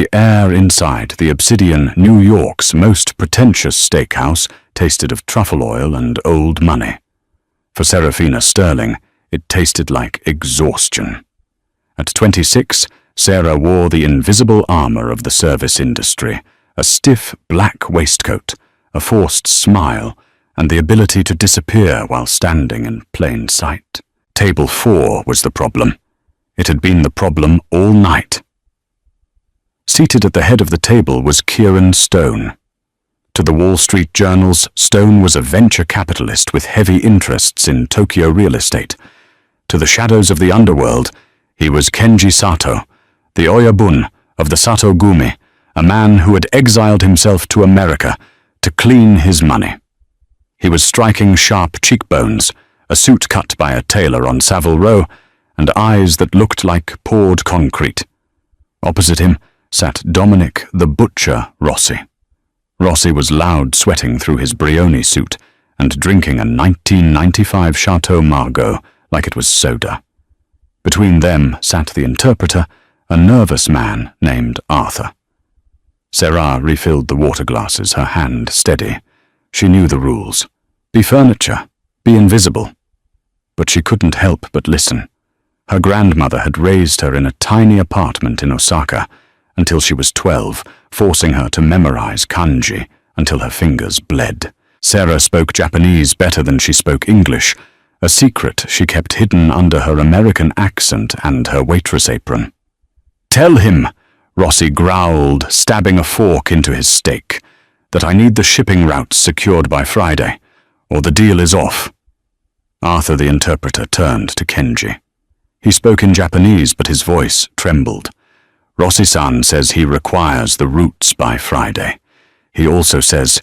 The air inside the Obsidian, New York's most pretentious steakhouse tasted of truffle oil and old money. For Serafina Sterling, it tasted like exhaustion. At 26, Sarah wore the invisible armor of the service industry, a stiff black waistcoat, a forced smile, and the ability to disappear while standing in plain sight. Table 4 was the problem. It had been the problem all night. Seated at the head of the table was Kieran Stone. To the Wall Street journals, Stone was a venture capitalist with heavy interests in Tokyo real estate. To the shadows of the underworld, he was Kenji Sato, the Oyabun of the Sato Gumi, a man who had exiled himself to America to clean his money. He was striking sharp cheekbones, a suit cut by a tailor on Savile Row, and eyes that looked like poured concrete. Opposite him sat Dominic the Butcher Rossi. Rossi was loud sweating through his Brioni suit and drinking a 1995 Chateau Margaux like it was soda. Between them sat the interpreter, a nervous man named Arthur. Sarah refilled the water glasses, her hand steady. She knew the rules. Be furniture, be invisible. But she couldn't help but listen. Her grandmother had raised her in a tiny apartment in Osaka until she was 12, forcing her to memorize kanji until her fingers bled. Sarah spoke Japanese better than she spoke English, a secret she kept hidden under her American accent and her waitress apron. "Tell him," Rossi growled, stabbing a fork into his steak, "that I need the shipping routes secured by Friday, or the deal is off." Arthur the interpreter turned to Kenji. He spoke in Japanese, but his voice trembled. "Rossi-san says he requires the routes by Friday. He also says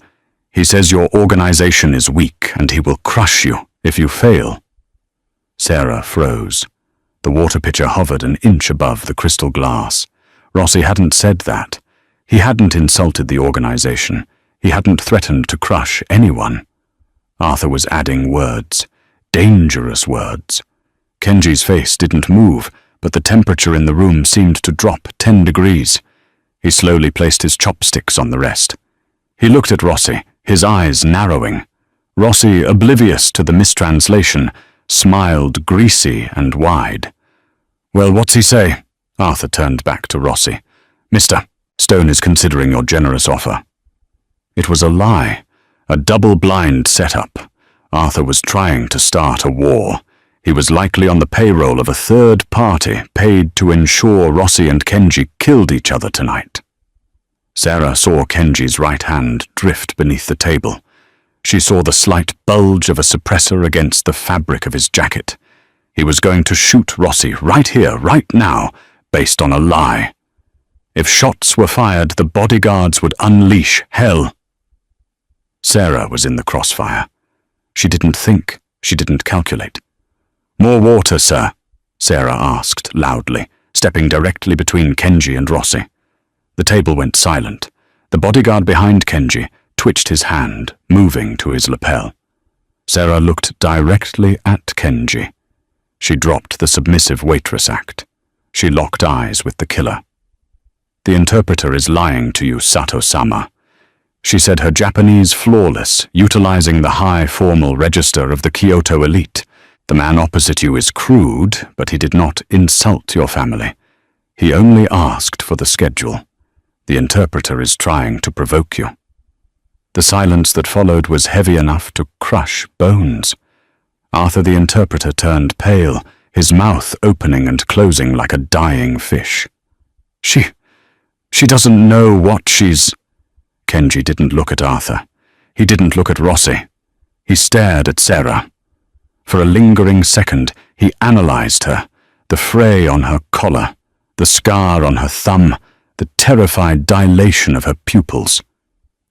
your organization is weak and he will crush you if you fail." Sarah froze. The water pitcher hovered an inch above the crystal glass. Rossi hadn't said that. He hadn't insulted the organization. He hadn't threatened to crush anyone. Arthur was adding words. Dangerous words. Kenji's face didn't move, but the temperature in the room seemed to drop 10 degrees. He slowly placed his chopsticks on the rest. He looked at Rossi, his eyes narrowing. Rossi, oblivious to the mistranslation, smiled greasy and wide. "Well, what's he say?" Arthur turned back to Rossi. "Mister, Stone is considering your generous offer." It was a lie, a double-blind setup. Arthur was trying to start a war. He was likely on the payroll of a third party paid to ensure Rossi and Kenji killed each other tonight. Sarah saw Kenji's right hand drift beneath the table. She saw the slight bulge of a suppressor against the fabric of his jacket. He was going to shoot Rossi right here, right now, based on a lie. If shots were fired, the bodyguards would unleash hell. Sarah was in the crossfire. She didn't think, she didn't calculate. "More water, sir," Sarah asked loudly, stepping directly between Kenji and Rossi. The table went silent. The bodyguard behind Kenji twitched his hand, moving to his lapel. Sarah looked directly at Kenji. She dropped the submissive waitress act. She locked eyes with the killer. "The interpreter is lying to you, Sato-sama," she said, her Japanese flawless, utilizing the high formal register of the Kyoto elite. "The man opposite you is crude, but he did not insult your family. He only asked for the schedule. The interpreter is trying to provoke you." The silence that followed was heavy enough to crush bones. Arthur the interpreter turned pale, his mouth opening and closing like a dying fish. She doesn't know what she's... Kenji didn't look at Arthur. He didn't look at Rossi. He stared at Sarah. For a lingering second, he analyzed her, the fray on her collar, the scar on her thumb, the terrified dilation of her pupils.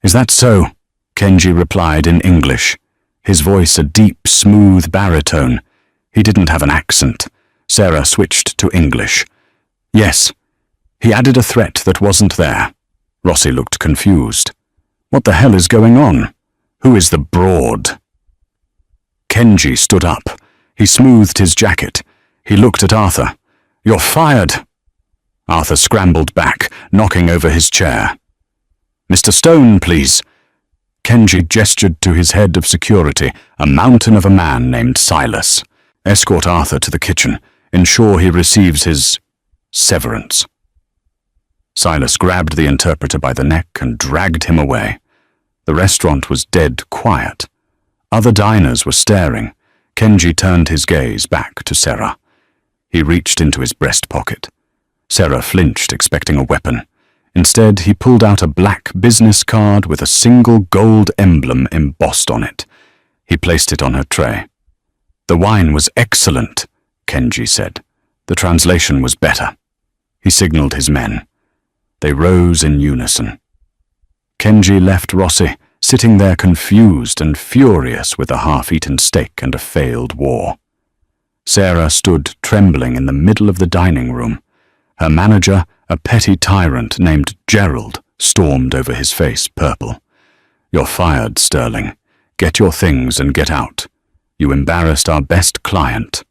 "Is that so?" Kenji replied in English, his voice a deep, smooth baritone. He didn't have an accent. Sarah switched to English. "Yes." He added a threat that wasn't there. Rossi looked confused. "What the hell is going on? Who is the broad?" Kenji stood up. He smoothed his jacket. He looked at Arthur. "You're fired." Arthur scrambled back, knocking over his chair. "Mr. Stone, please." Kenji gestured to his head of security, a mountain of a man named Silas. "Escort Arthur to the kitchen. Ensure he receives his severance." Silas grabbed the interpreter by the neck and dragged him away. The restaurant was dead quiet. Other diners were staring. Kenji turned his gaze back to Sarah. He reached into his breast pocket. Sarah flinched, expecting a weapon. Instead, he pulled out a black business card with a single gold emblem embossed on it. He placed it on her tray. "The wine was excellent," Kenji said. The translation was better. He signaled his men. They rose in unison. Kenji left Rossi, sitting there confused and furious with a half-eaten steak and a failed war. Sarah stood trembling in the middle of the dining room. Her manager, a petty tyrant named Gerald, stormed over his face purple. "You're fired, Sterling. Get your things and get out. You embarrassed our best client."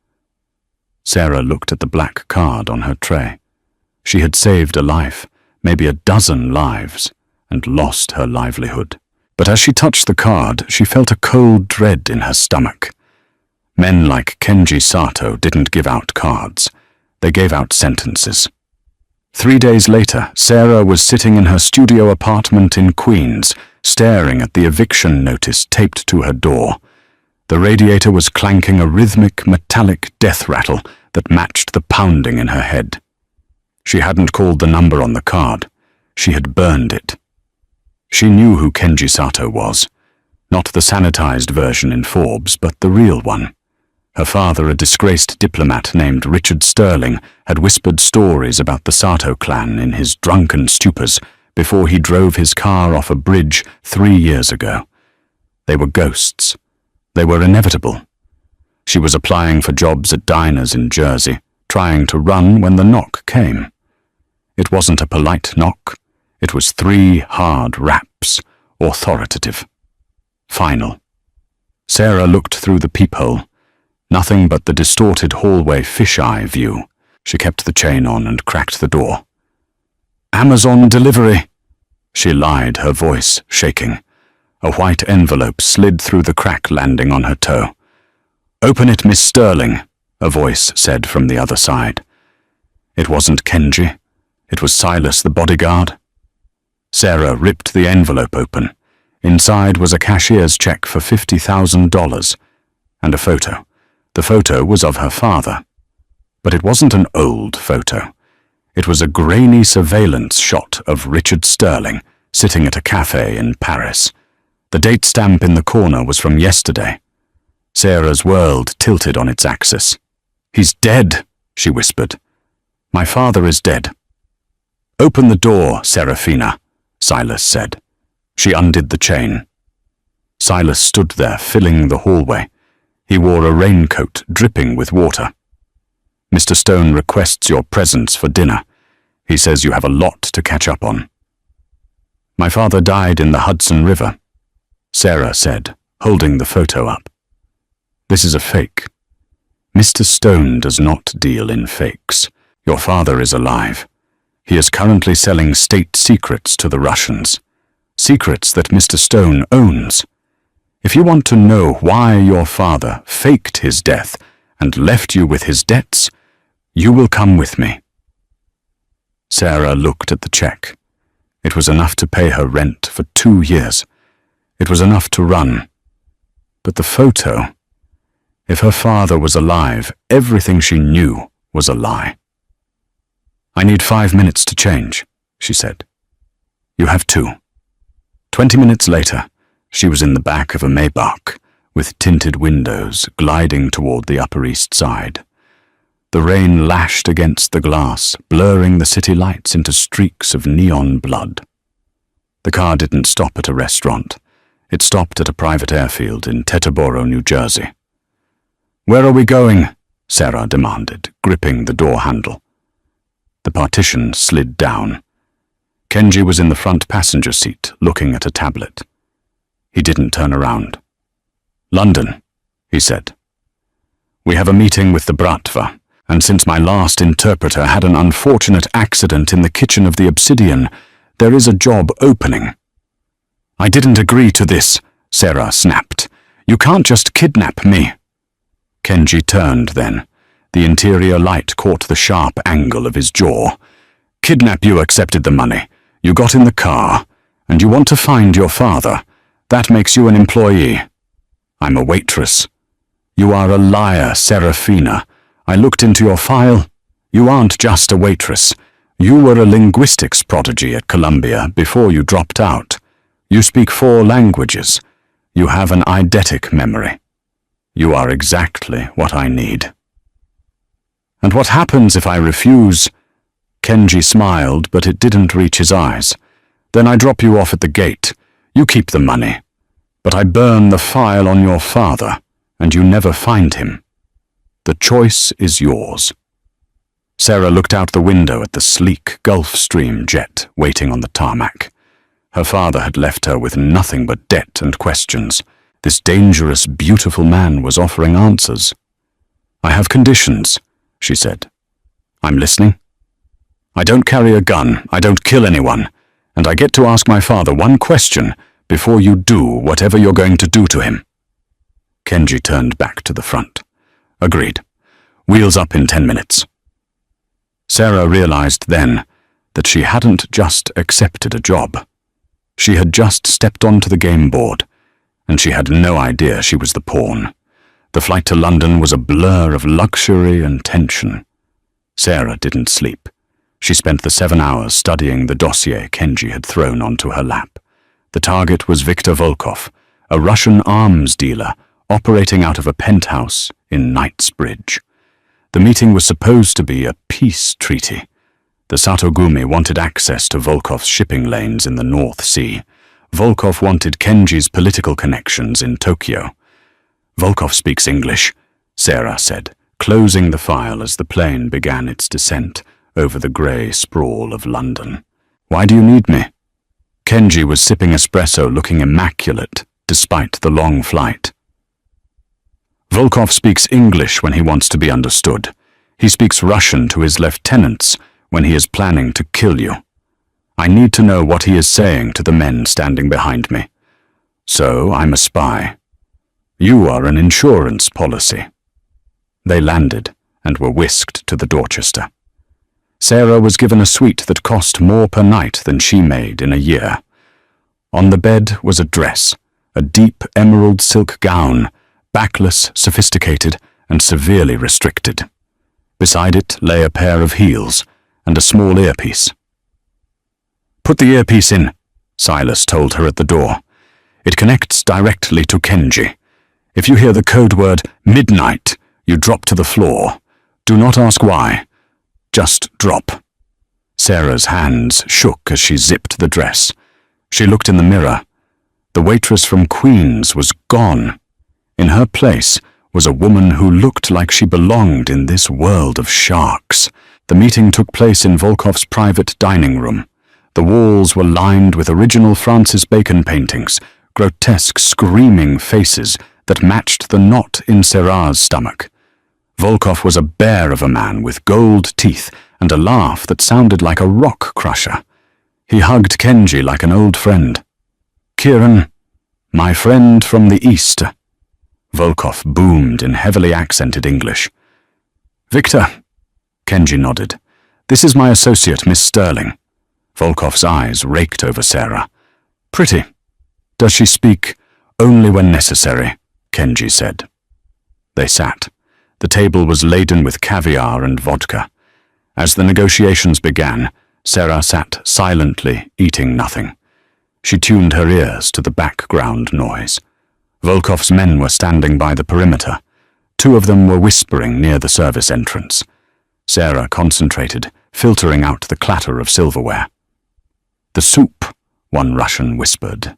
Sarah looked at the black card on her tray. She had saved a life, maybe a dozen lives, and lost her livelihood. But as she touched the card, she felt a cold dread in her stomach. Men like Kenji Sato didn't give out cards. They gave out sentences. 3 days later, Sarah was sitting in her studio apartment in Queens, staring at the eviction notice taped to her door. The radiator was clanking a rhythmic, metallic death rattle that matched the pounding in her head. She hadn't called the number on the card. She had burned it. She knew who Kenji Sato was. Not the sanitized version in Forbes, but the real one. Her father, a disgraced diplomat named Richard Sterling, had whispered stories about the Sato clan in his drunken stupors before he drove his car off a bridge 3 years ago. They were ghosts. They were inevitable. She was applying for jobs at diners in Jersey, trying to run when the knock came. It wasn't a polite knock. It was 3 hard raps, authoritative. Final. Sarah looked through the peephole. Nothing but the distorted hallway fisheye view. She kept the chain on and cracked the door. "Amazon delivery," she lied, her voice shaking. A white envelope slid through the crack landing on her toe. "Open it, Miss Sterling," a voice said from the other side. It wasn't Kenji. It was Silas, the bodyguard. Sarah ripped the envelope open. Inside was a cashier's check for $50,000 and a photo. The photo was of her father. But it wasn't an old photo. It was a grainy surveillance shot of Richard Sterling sitting at a cafe in Paris. The date stamp in the corner was from yesterday. Sarah's world tilted on its axis. "He's dead," she whispered. "My father is dead." "Open the door, Serafina," Silas said. She undid the chain. Silas stood there, filling the hallway. He wore a raincoat dripping with water. "Mr. Stone requests your presence for dinner. He says you have a lot to catch up on." "My father died in the Hudson River," Sarah said, holding the photo up. "This is a fake. Mr. Stone does not deal in fakes. Your father is alive. He is currently selling state secrets to the Russians. Secrets that Mr. Stone owns. If you want to know why your father faked his death and left you with his debts, you will come with me." Sarah looked at the check. It was enough to pay her rent for 2 years. It was enough to run. But the photo, if her father was alive, everything she knew was a lie. "I need 5 minutes to change," she said. "You have 2. 20 minutes later, she was in the back of a Maybach, with tinted windows, gliding toward the Upper East Side. The rain lashed against the glass, blurring the city lights into streaks of neon blood. The car didn't stop at a restaurant. It stopped at a private airfield in Teterboro, New Jersey. "Where are we going?" Sarah demanded, gripping the door handle. The partition slid down. Kenji was in the front passenger seat, looking at a tablet. He didn't turn around. "London," he said. "We have a meeting with the Bratva. And since my last interpreter had an unfortunate accident in the kitchen of the Obsidian, there is a job opening." "I didn't agree to this," Sarah snapped. "You can't just kidnap me." Kenji turned then. The interior light caught the sharp angle of his jaw. "Kidnap you accepted the money. You got in the car, and you want to find your father. That makes you an employee." "I'm a waitress." "You are a liar, Serafina. I looked into your file. You aren't just a waitress. You were a linguistics prodigy at Columbia before you dropped out. You speak 4 languages. You have an eidetic memory. You are exactly what I need." "And what happens if I refuse?" Kenji smiled, but it didn't reach his eyes. "Then I drop you off at the gate. You keep the money. But I burn the file on your father, and you never find him. The choice is yours." Sarah looked out the window at the sleek Gulfstream jet waiting on the tarmac. Her father had left her with nothing but debt and questions. This dangerous, beautiful man was offering answers. "I have conditions," she said. "I'm listening." "I don't carry a gun, I don't kill anyone, and I get to ask my father one question before you do whatever you're going to do to him." Kenji turned back to the front. "Agreed. Wheels up in 10 minutes." Sarah realized then that she hadn't just accepted a job. She had just stepped onto the game board, and she had no idea she was the pawn. The flight to London was a blur of luxury and tension. Sarah didn't sleep. She spent the 7 hours studying the dossier Kenji had thrown onto her lap. The target was Viktor Volkov, a Russian arms dealer operating out of a penthouse in Knightsbridge. The meeting was supposed to be a peace treaty. The Satogumi wanted access to Volkov's shipping lanes in the North Sea. Volkov wanted Kenji's political connections in Tokyo. "Volkov speaks English," Sarah said, closing the file as the plane began its descent over the grey sprawl of London. "Why do you need me?" Kenji was sipping espresso, looking immaculate, despite the long flight. "Volkov speaks English when he wants to be understood. He speaks Russian to his lieutenants when he is planning to kill you. I need to know what he is saying to the men standing behind me. So I'm a spy. You are an insurance policy." They landed and were whisked to the Dorchester. Sarah was given a suite that cost more per night than she made in a year. On the bed was a dress, a deep emerald silk gown, backless, sophisticated, and severely restricted. Beside it lay a pair of heels and a small earpiece. "Put the earpiece in," Silas told her at the door. "It connects directly to Kenji. If you hear the code word midnight, you drop to the floor. Do not ask why. Just drop." Sarah's hands shook as she zipped the dress. She looked in the mirror. The waitress from Queens was gone. In her place was a woman who looked like she belonged in this world of sharks. The meeting took place in Volkov's private dining room. The walls were lined with original Francis Bacon paintings, grotesque screaming faces that matched the knot in Sarah's stomach. Volkov was a bear of a man with gold teeth and a laugh that sounded like a rock crusher. He hugged Kenji like an old friend. "Kieran, my friend from the East." Volkov boomed in heavily accented English. "Victor," Kenji nodded. "This is my associate, Miss Sterling." Volkov's eyes raked over Sarah. "Pretty. Does she speak?" "Only when necessary," Kenji said. They sat. The table was laden with caviar and vodka. As the negotiations began, Sarah sat silently, eating nothing. She tuned her ears to the background noise. Volkov's men were standing by the perimeter. 2 of them were whispering near the service entrance. Sarah concentrated, filtering out the clatter of silverware. "The soup," one Russian whispered.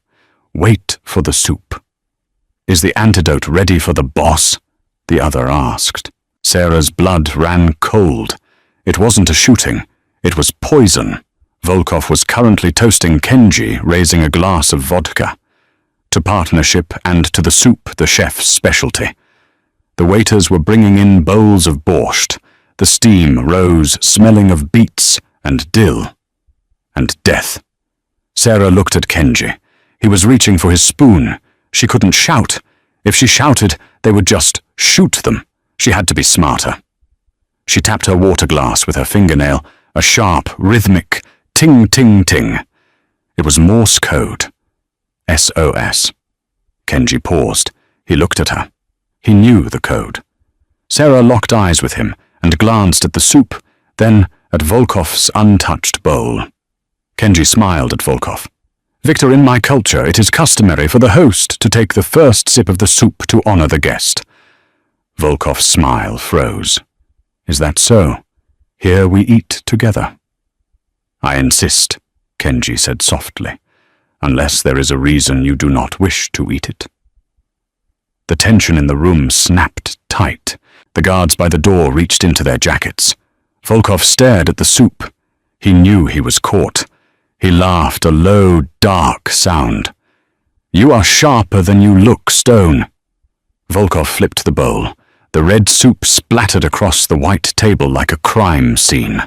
"Wait for the soup." "Is the antidote ready for the boss?" the other asked. Sarah's blood ran cold. It wasn't a shooting. It was poison. Volkov was currently toasting Kenji, raising a glass of vodka. To partnership and to the soup, the chef's specialty. The waiters were bringing in bowls of borscht. The steam rose, smelling of beets and dill and death. Sarah looked at Kenji. He was reaching for his spoon. She couldn't shout. If she shouted, they would just shoot them. She had to be smarter. She tapped her water glass with her fingernail, a sharp, rhythmic ting-ting-ting. It was Morse code. SOS. Kenji paused. He looked at her. He knew the code. Sarah locked eyes with him and glanced at the soup, then at Volkov's untouched bowl. Kenji smiled at Volkov. "Victor, in my culture, it is customary for the host to take the first sip of the soup to honor the guest." Volkov's smile froze. "Is that so? Here we eat together." "I insist," Kenji said softly, "unless there is a reason you do not wish to eat it." The tension in the room snapped tight. The guards by the door reached into their jackets. Volkov stared at the soup. He knew he was caught. He laughed, a low, dark sound. "You are sharper than you look, Stone." Volkov flipped the bowl. The red soup splattered across the white table like a crime scene.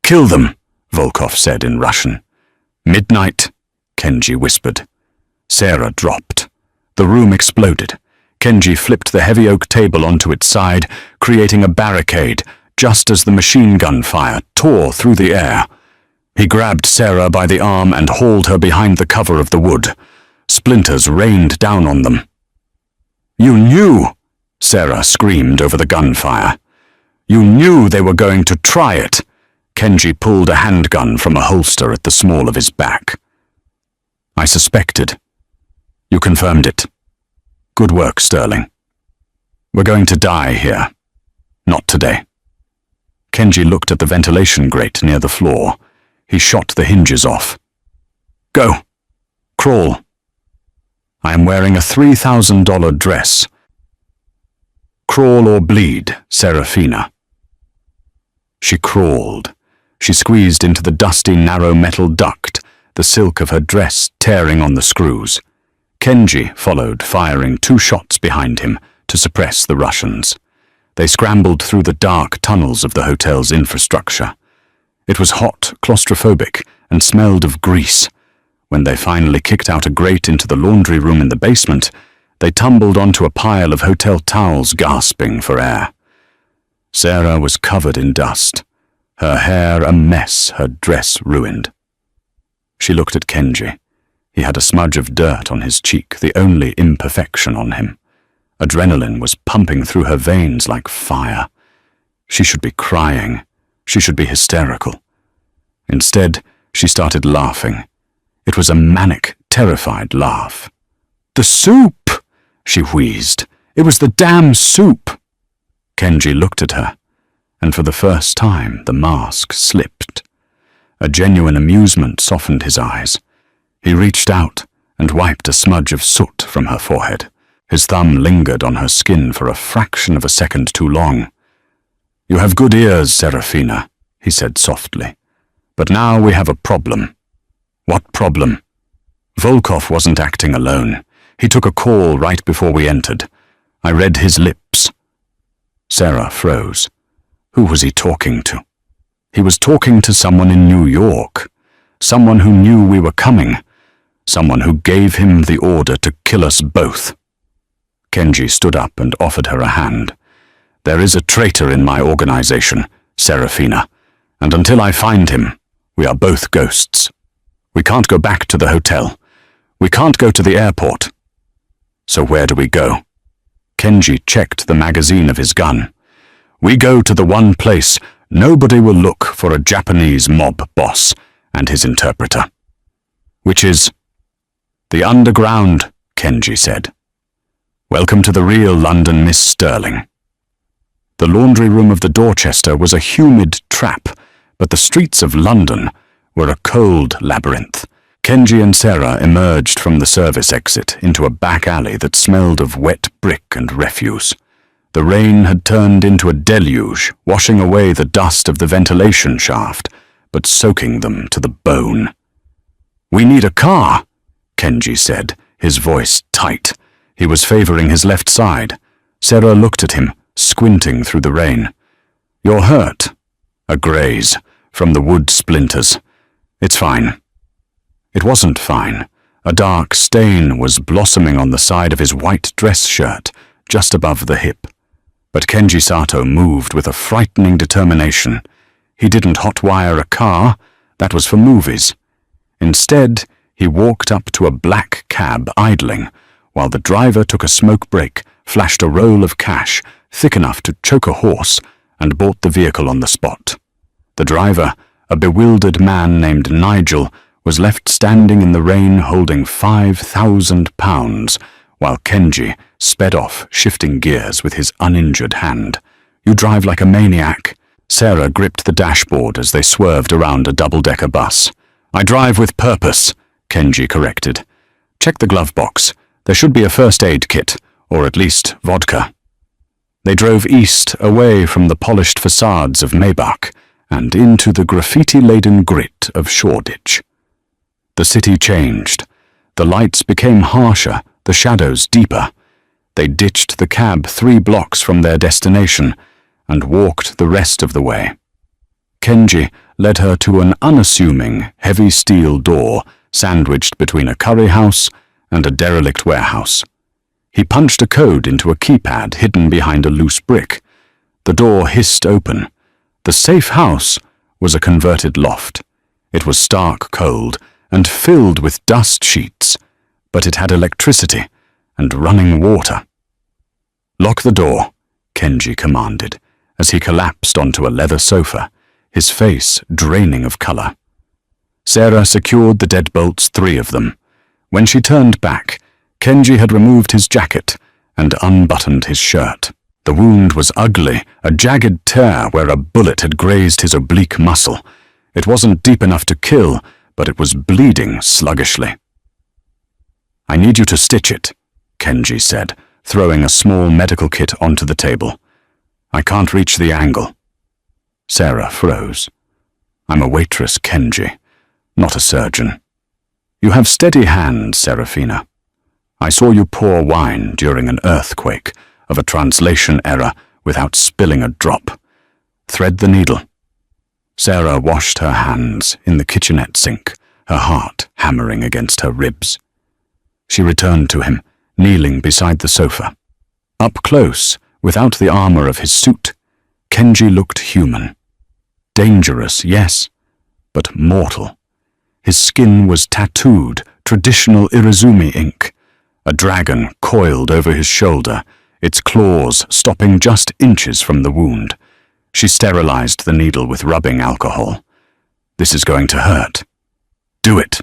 "Kill them," Volkov said in Russian. "Midnight," Kenji whispered. Sarah dropped. The room exploded. Kenji flipped the heavy oak table onto its side, creating a barricade, just as the machine gun fire tore through the air. He grabbed Sarah by the arm and hauled her behind the cover of the wood. Splinters rained down on them. "You knew!" Sarah screamed over the gunfire. "You knew they were going to try it!" Kenji pulled a handgun from a holster at the small of his back. "I suspected. You confirmed it. Good work, Sterling. We're going to die here. Not today." Kenji looked at the ventilation grate near the floor. He shot the hinges off. "Go. Crawl. I am wearing a $3,000 dress. Crawl or bleed, Serafina." She crawled. She squeezed into the dusty, narrow metal duct, the silk of her dress tearing on the screws. Kenji followed, firing 2 shots behind him to suppress the Russians. They scrambled through the dark tunnels of the hotel's infrastructure. It was hot, claustrophobic, and smelled of grease. When they finally kicked out a grate into the laundry room in the basement, they tumbled onto a pile of hotel towels, gasping for air. Sarah was covered in dust, her hair a mess, her dress ruined. She looked at Kenji. He had a smudge of dirt on his cheek, the only imperfection on him. Adrenaline was pumping through her veins like fire. She should be crying. She should be hysterical. Instead, she started laughing. It was a manic, terrified laugh. "The soup!" she wheezed. "It was the damn soup!" Kenji looked at her, and for the first time the mask slipped. A genuine amusement softened his eyes. He reached out and wiped a smudge of soot from her forehead. His thumb lingered on her skin for a fraction of a second too long. "You have good ears, Serafina," he said softly. "But now we have a problem." "What problem?" Volkov wasn't acting alone. He took a call right before we entered. I read his lips. Sarah froze. Who was he talking to? He was talking to someone in New York. Someone who knew we were coming. Someone who gave him the order to kill us both. Kenji stood up and offered her a hand. "There is a traitor in my organization, Serafina, and until I find him, we are both ghosts. We can't go back to the hotel. We can't go to the airport. So where do we go?" Kenji checked the magazine of his gun. "We go to the one place nobody will look for a Japanese mob boss and his interpreter. Which is the underground," Kenji said. "Welcome to the real London, Miss Sterling." The laundry room of the Dorchester was a humid trap, but the streets of London were a cold labyrinth. Kenji and Sarah emerged from the service exit into a back alley that smelled of wet brick and refuse. The rain had turned into a deluge, washing away the dust of the ventilation shaft, but soaking them to the bone. "We need a car," Kenji said, his voice tight. He was favoring his left side. Sarah looked at him, squinting through the rain. You're hurt. A graze from the wood splinters. It's fine. It wasn't fine. A dark stain was blossoming on the side of his white dress shirt, just above the hip. But Kenji Sato moved with a frightening determination. He didn't hotwire a car. That was for movies. Instead, he walked up to a black cab idling, while the driver took a smoke break, flashed a roll of cash, thick enough to choke a horse, and bought the vehicle on the spot. The driver, a bewildered man named Nigel, was left standing in the rain holding £5,000, while Kenji sped off, shifting gears with his uninjured hand. You drive like a maniac. Sarah gripped the dashboard as they swerved around a double-decker bus. I drive with purpose, Kenji corrected. Check the glove box. There should be a first aid kit, or at least vodka. They drove east, away from the polished facades of Maybach, and into the graffiti-laden grit of Shoreditch. The city changed. The lights became harsher, the shadows deeper. They ditched the cab 3 blocks from their destination and walked the rest of the way. Kenji led her to an unassuming, heavy steel door sandwiched between a curry house and a derelict warehouse. He punched a code into a keypad hidden behind a loose brick. The door hissed open. The safe house was a converted loft. It was stark cold and filled with dust sheets, but it had electricity and running water. Lock the door, Kenji commanded, as he collapsed onto a leather sofa, his face draining of color. Sarah secured the deadbolts, 3 of them. When she turned back, Kenji had removed his jacket and unbuttoned his shirt. The wound was ugly, a jagged tear where a bullet had grazed his oblique muscle. It wasn't deep enough to kill, but it was bleeding sluggishly. I need you to stitch it, Kenji said, throwing a small medical kit onto the table. I can't reach the angle. Sarah froze. I'm a waitress, Kenji, not a surgeon. You have steady hands, Serafina. I saw you pour wine during an earthquake of a translation error without spilling a drop. Thread the needle. Sarah washed her hands in the kitchenette sink, her heart hammering against her ribs. She returned to him, kneeling beside the sofa. Up close, without the armor of his suit, Kenji looked human. Dangerous, yes, but mortal. His skin was tattooed, traditional Irizumi ink. A dragon coiled over his shoulder, its claws stopping just inches from the wound. She sterilized the needle with rubbing alcohol. This is going to hurt. Do it.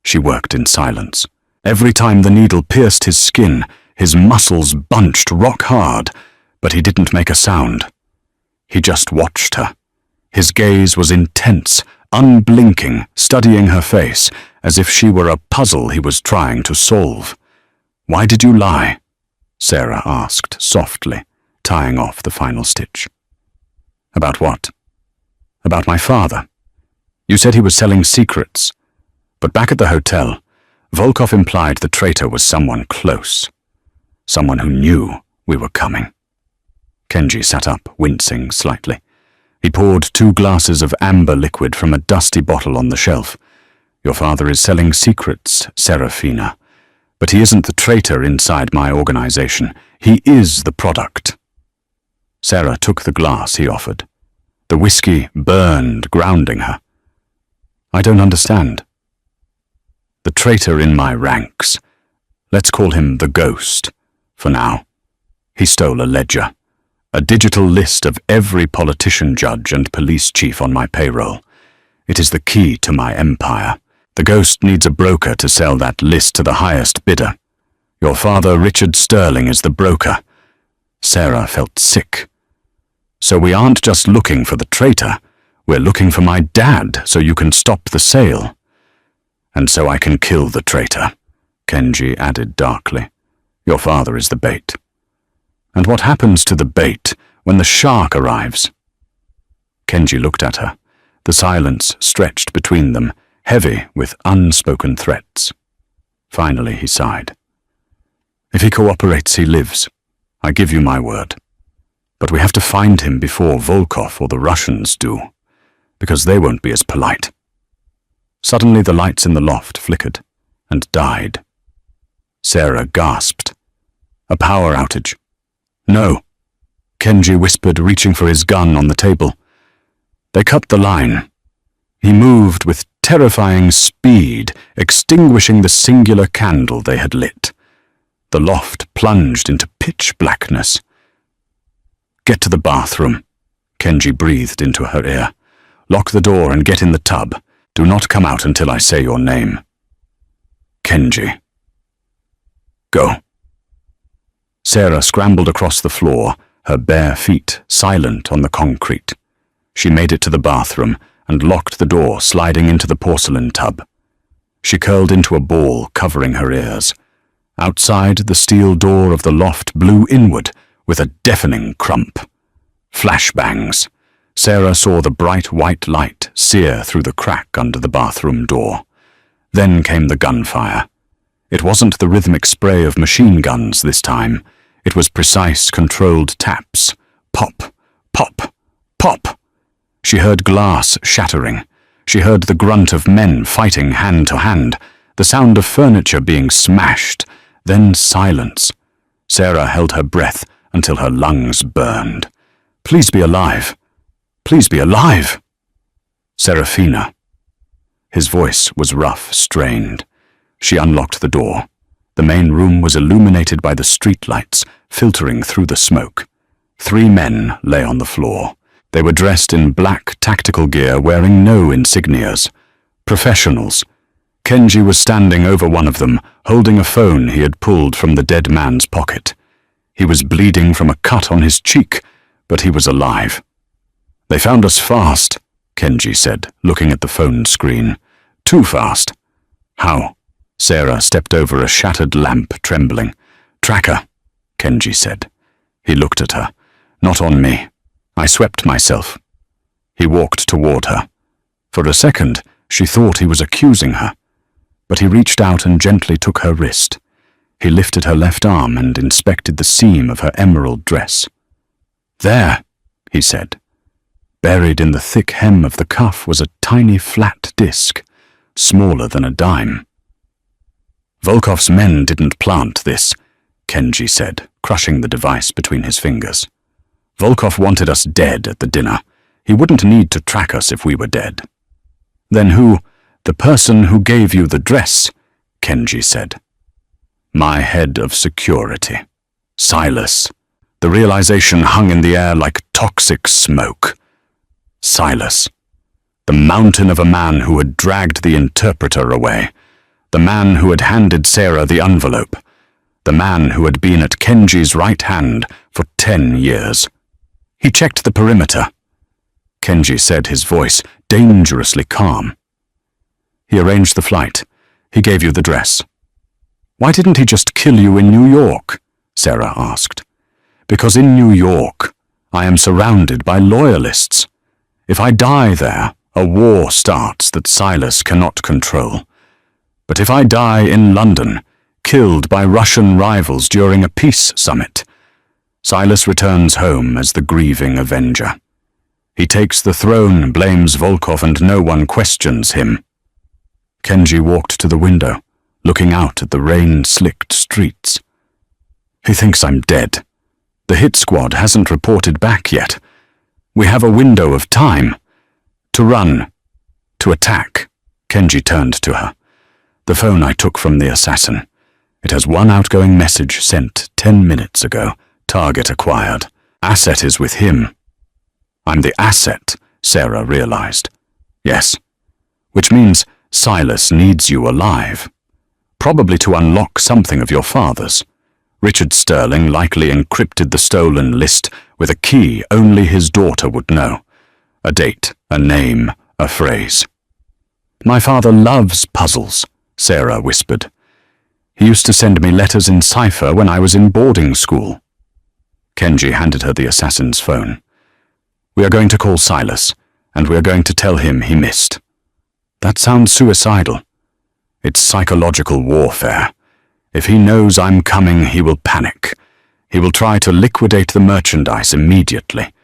She worked in silence. Every time the needle pierced his skin, his muscles bunched rock hard, but he didn't make a sound. He just watched her. His gaze was intense, unblinking, studying her face, as if she were a puzzle he was trying to solve. Why did you lie? Sarah asked softly, tying off the final stitch. About what? About my father. You said he was selling secrets, but back at the hotel, Volkov implied the traitor was someone close, someone who knew we were coming. Kenji sat up, wincing slightly. He poured 2 glasses of amber liquid from a dusty bottle on the shelf. Your father is selling secrets, Serafina, but he isn't the traitor inside my organization. He is the product. Sarah took the glass he offered. The whiskey burned, grounding her. I don't understand. The traitor in my ranks. Let's call him the Ghost, for now. He stole a ledger, a digital list of every politician, judge, and police chief on my payroll. It is the key to my empire. The Ghost needs a broker to sell that list to the highest bidder. Your father, Richard Sterling, is the broker. Sarah felt sick. So we aren't just looking for the traitor. We're looking for my dad so you can stop the sale. And so I can kill the traitor, Kenji added darkly. Your father is the bait. And what happens to the bait when the shark arrives? Kenji looked at her. The silence stretched between them, heavy with unspoken threats. Finally he sighed. If he cooperates, he lives. I give you my word. But we have to find him before Volkov or the Russians do, because they won't be as polite. Suddenly the lights in the loft flickered and died. Sarah gasped. A power outage. No, Kenji whispered, reaching for his gun on the table. They cut the line. He moved with terrifying speed, extinguishing the singular candle they had lit. The loft plunged into pitch blackness. Get to the bathroom, Kenji breathed into her ear. Lock the door and get in the tub. Do not come out until I say your name. Kenji. Go. Sarah scrambled across the floor, her bare feet silent on the concrete. She made it to the bathroom and locked the door, sliding into the porcelain tub. She curled into a ball, covering her ears. Outside, the steel door of the loft blew inward with a deafening crump. Flashbangs. Sarah saw the bright white light sear through the crack under the bathroom door. Then came the gunfire. It wasn't the rhythmic spray of machine guns this time. It was precise, controlled taps. Pop, pop, pop. She heard glass shattering. She heard the grunt of men fighting hand to hand, the sound of furniture being smashed, then silence. Sarah held her breath until her lungs burned. Please be alive. Please be alive. Serafina. His voice was rough, strained. She unlocked the door. The main room was illuminated by the streetlights, filtering through the smoke. 3 men lay on the floor. They were dressed in black tactical gear, wearing no insignias. Professionals. Kenji was standing over one of them, holding a phone he had pulled from the dead man's pocket. He was bleeding from a cut on his cheek, but he was alive. They found us fast, Kenji said, looking at the phone screen. Too fast. How? Sarah stepped over a shattered lamp, trembling. Tracker, Kenji said. He looked at her. Not on me. I swept myself. He walked toward her. For a second, she thought he was accusing her. But he reached out and gently took her wrist. He lifted her left arm and inspected the seam of her emerald dress. There, he said. Buried in the thick hem of the cuff was a tiny flat disc, smaller than a dime. Volkov's men didn't plant this, Kenji said, crushing the device between his fingers. Volkov wanted us dead at the dinner. He wouldn't need to track us if we were dead. Then who? The person who gave you the dress, Kenji said. My head of security. Silas. The realization hung in the air like toxic smoke. Silas. The mountain of a man who had dragged the interpreter away. The man who had handed Sarah the envelope. The man who had been at Kenji's right hand for 10 years. He checked the perimeter. Kenji said, his voice dangerously calm. He arranged the flight. He gave you the dress. Why didn't he just kill you in New York? Sarah asked. Because in New York, I am surrounded by loyalists. If I die there, a war starts that Silas cannot control. But if I die in London, killed by Russian rivals during a peace summit, Silas returns home as the grieving avenger. He takes the throne, blames Volkov, and no one questions him. Kenji walked to the window, looking out at the rain-slicked streets. He thinks I'm dead. The hit squad hasn't reported back yet. We have a window of time. To run. To attack. Kenji turned to her. The phone I took from the assassin. It has one outgoing message sent 10 minutes ago. Target acquired. Asset is with him. I'm the asset, Sarah realized. Yes. Which means Silas needs you alive. Probably to unlock something of your father's. Richard Sterling likely encrypted the stolen list with a key only his daughter would know. A date, a name, a phrase. My father loves puzzles, Sarah whispered. He used to send me letters in cipher when I was in boarding school. Kenji handed her the assassin's phone. We are going to call Silas, and we are going to tell him he missed. That sounds suicidal. It's psychological warfare. If he knows I'm coming, he will panic. He will try to liquidate the merchandise immediately.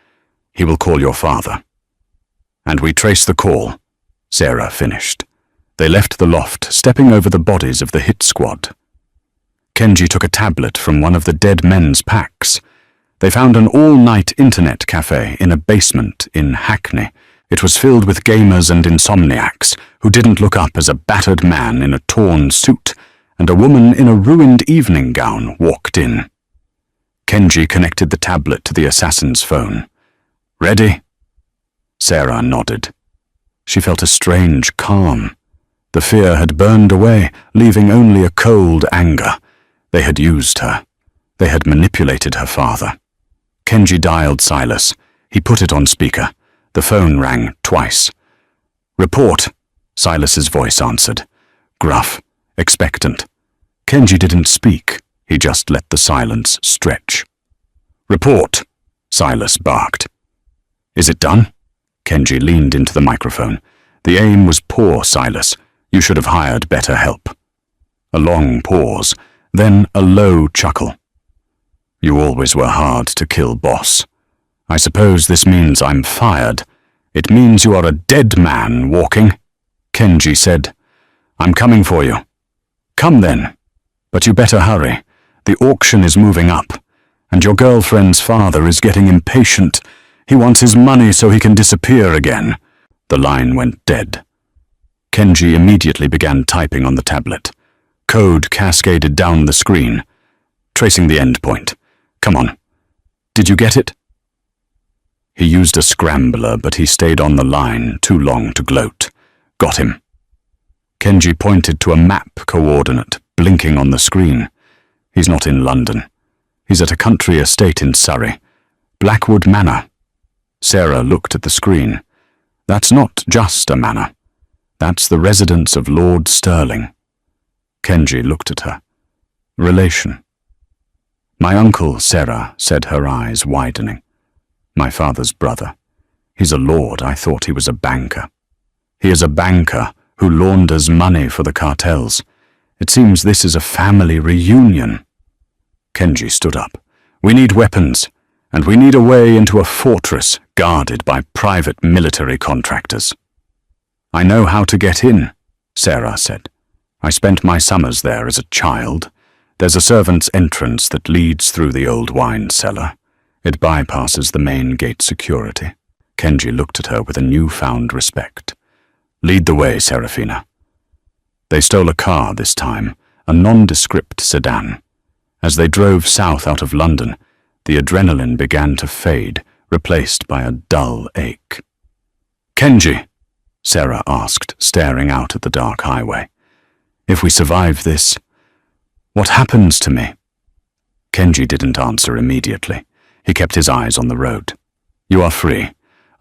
He will call your father." "And we trace the call," Sarah finished. They left the loft, stepping over the bodies of the hit squad. Kenji took a tablet from one of the dead men's packs. They found an all-night internet cafe in a basement in Hackney. It was filled with gamers and insomniacs who didn't look up as a battered man in a torn suit and a woman in a ruined evening gown walked in. Kenji connected the tablet to the assassin's phone. "Ready?" Sarah nodded. She felt a strange calm. The fear had burned away, leaving only a cold anger. They had used her. They had manipulated her father. Kenji dialed Silas. He put it on speaker. The phone rang twice. "Report," Silas's voice answered. Gruff, expectant. Kenji didn't speak. He just let the silence stretch. "Report," Silas barked. "Is it done?" Kenji leaned into the microphone. "The aim was poor, Silas. You should have hired better help." A long pause, then a low chuckle. "You always were hard to kill, boss. I suppose this means I'm fired. It means you are a dead man walking." Kenji said, "I'm coming for you." "Come then. But you better hurry. The auction is moving up, and your girlfriend's father is getting impatient. He wants his money so he can disappear again." The line went dead. Kenji immediately began typing on the tablet. Code cascaded down the screen. "Tracing the endpoint. Come on. Did you get it?" He used a scrambler, but he stayed on the line too long to gloat. "Got him." Kenji pointed to a map coordinate blinking on the screen. "He's not in London. He's at a country estate in Surrey. Blackwood Manor." Sarah looked at the screen. "That's not just a manor. That's the residence of Lord Sterling." Kenji looked at her. "Relation?" "My uncle," Sarah said, her eyes widening. "My father's brother. He's a lord. I thought he was a banker." "He is a banker who launders money for the cartels. It seems this is a family reunion." Kenji stood up. "We need weapons, and we need a way into a fortress guarded by private military contractors." "I know how to get in," Sarah said. "I spent my summers there as a child. There's a servant's entrance that leads through the old wine cellar. It bypasses the main gate security." Kenji looked at her with a newfound respect. "Lead the way, Serafina." They stole a car this time, a nondescript sedan. As they drove south out of London, the adrenaline began to fade, replaced by a dull ache. "Kenji," Sarah asked, staring out at the dark highway, "if we survive this, what happens to me?" Kenji didn't answer immediately. He kept his eyes on the road. "You are free.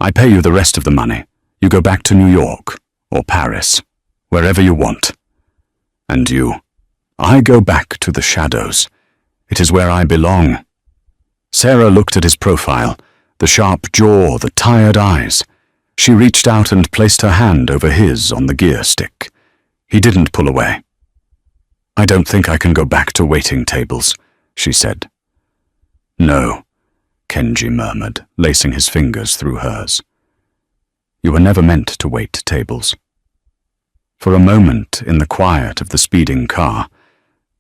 I pay you the rest of the money. You go back to New York, or Paris, wherever you want. And you, I go back to the shadows. It is where I belong." Sarah looked at his profile, the sharp jaw, the tired eyes. She reached out and placed her hand over his on the gear stick. He didn't pull away. "I don't think I can go back to waiting tables," she said. "No," Kenji murmured, lacing his fingers through hers. "You were never meant to wait tables." For a moment, in the quiet of the speeding car,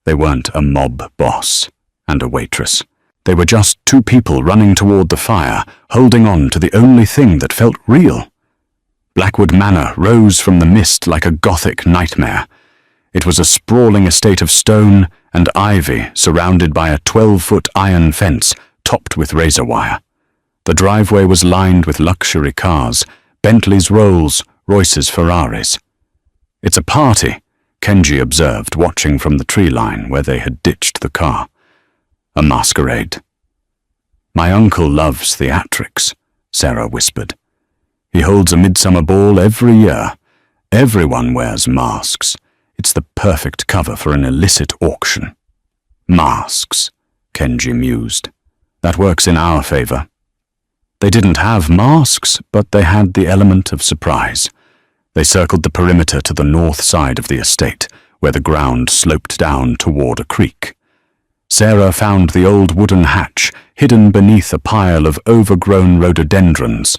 they weren't a mob boss and a waitress. They were just two people running toward the fire, holding on to the only thing that felt real. Blackwood Manor rose from the mist like a Gothic nightmare. It was a sprawling estate of stone and ivy surrounded by a 12-foot iron fence topped with razor wire. The driveway was lined with luxury cars, Bentleys, Rolls, Royces, Ferraris. "It's a party," Kenji observed, watching from the tree line where they had ditched the car. "A masquerade." "My uncle loves theatrics," Sarah whispered. "He holds a midsummer ball every year. Everyone wears masks. It's the perfect cover for an illicit auction." "Masks," Kenji mused. "That works in our favor." They didn't have masks, but they had the element of surprise. They circled the perimeter to the north side of the estate, where the ground sloped down toward a creek. Sarah found the old wooden hatch hidden beneath a pile of overgrown rhododendrons.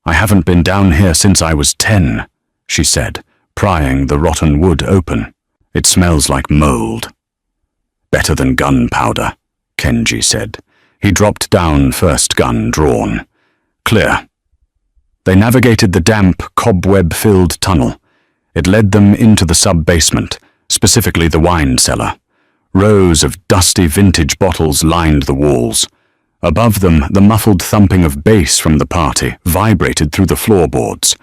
"I haven't been down here since I was 10, she said, prying the rotten wood open. "It smells like mold." "Better than gunpowder," Kenji said. He dropped down, first gun drawn. "Clear." They navigated the damp, cobweb-filled tunnel. It led them into the sub-basement, specifically the wine cellar. Rows of dusty vintage bottles lined the walls. Above them, the muffled thumping of bass from the party vibrated through the floorboards.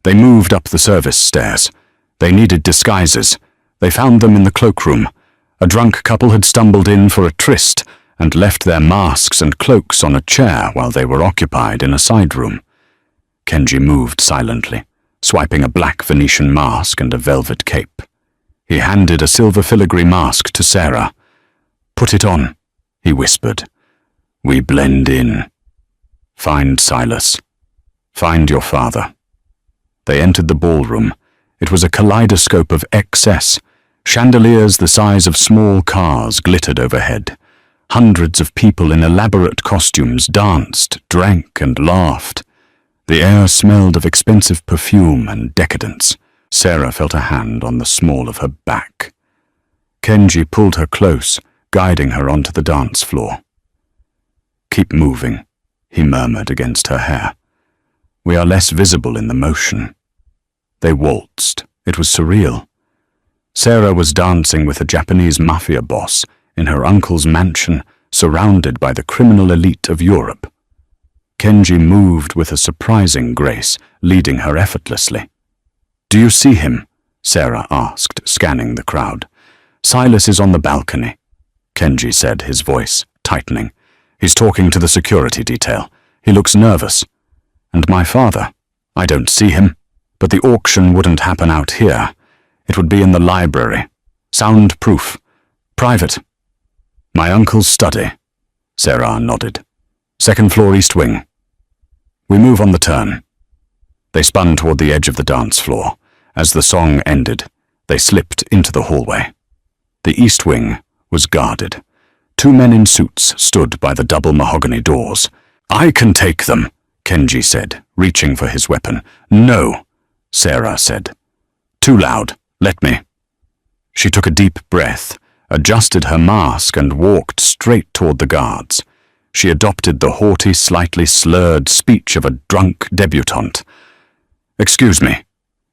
They moved up the service stairs. They needed disguises. They found them in the cloakroom. A drunk couple had stumbled in for a tryst and left their masks and cloaks on a chair while they were occupied in a side room. Kenji moved silently, swiping a black Venetian mask and a velvet cape. He handed a silver filigree mask to Sarah. "Put it on," he whispered. "We blend in. Find Silas. Find your father." They entered the ballroom. It was a kaleidoscope of excess. Chandeliers the size of small cars glittered overhead. Hundreds of people in elaborate costumes danced, drank, and laughed. The air smelled of expensive perfume and decadence. Sarah felt a hand on the small of her back. Kenji pulled her close, guiding her onto the dance floor. "Keep moving," he murmured against her hair. "We are less visible in the motion." They waltzed. It was surreal. Sarah was dancing with a Japanese mafia boss in her uncle's mansion, surrounded by the criminal elite of Europe. Kenji moved with a surprising grace, leading her effortlessly. "Do you see him?" Sarah asked, scanning the crowd. "Silas is on the balcony," Kenji said, his voice tightening. "He's talking to the security detail. He looks nervous. And my father? I don't see him. But the auction wouldn't happen out here. It would be in the library. Soundproof. Private." "My uncle's study," Sarah nodded. "Second floor, east wing." "We move on the turn." They spun toward the edge of the dance floor. As the song ended, they slipped into the hallway. The east wing was guarded. Two men in suits stood by the double mahogany doors. "I can take them," Kenji said, reaching for his weapon. "No," Sarah said. "Too loud. Let me." She took a deep breath, adjusted her mask, and walked straight toward the guards. She adopted the haughty, slightly slurred speech of a drunk debutante. "Excuse me,"